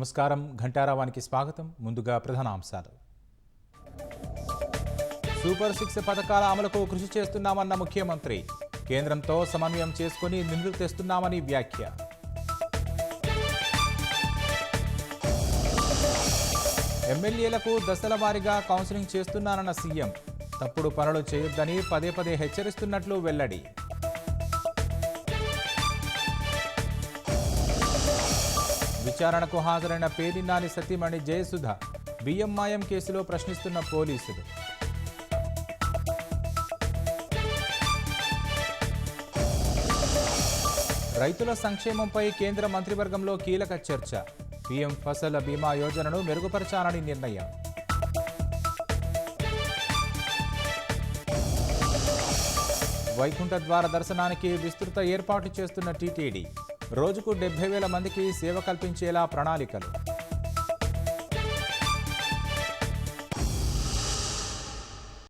నమస్కారం. ఘంటారావానికి స్వాగతం. ముందుగా ప్రధానాంశాలు. సూపర్ 6 పథకాల అమలుకు కృషి చేస్తున్నామన్న ముఖ్యమంత్రి. కేంద్రంతో సమన్వయం చేసుకుని నిధులు తెస్తున్నామని వ్యాఖ్య. ఎమ్మెల్యేలకు దశల వారీగా కౌన్సిలింగ్ చేస్తున్నానన్న సీఎం. తప్పుడు పనులు చేయొద్దని పదే పదే హెచ్చరిస్తున్నట్లు వెల్లడి. విచారణకు హాజరైన పేదినాని సతీమణి జయసుధ. బియ్యం మాయం కేసులో ప్రశ్నిస్తున్న పోలీసులు. రైతుల సంక్షేమంపై కేంద్ర మంత్రివర్గంలో కీలక చర్చ. పీఎం ఫసల్ బీమా యోజనను మెరుగుపరచాలని నిర్ణయం. వైకుంఠ ద్వార దర్శనానికి విస్తృత ఏర్పాటు చేస్తున్న టీటీడీ. రోజుకు 70,000 మందికి సేవ కల్పించేలా ప్రణాళికలు.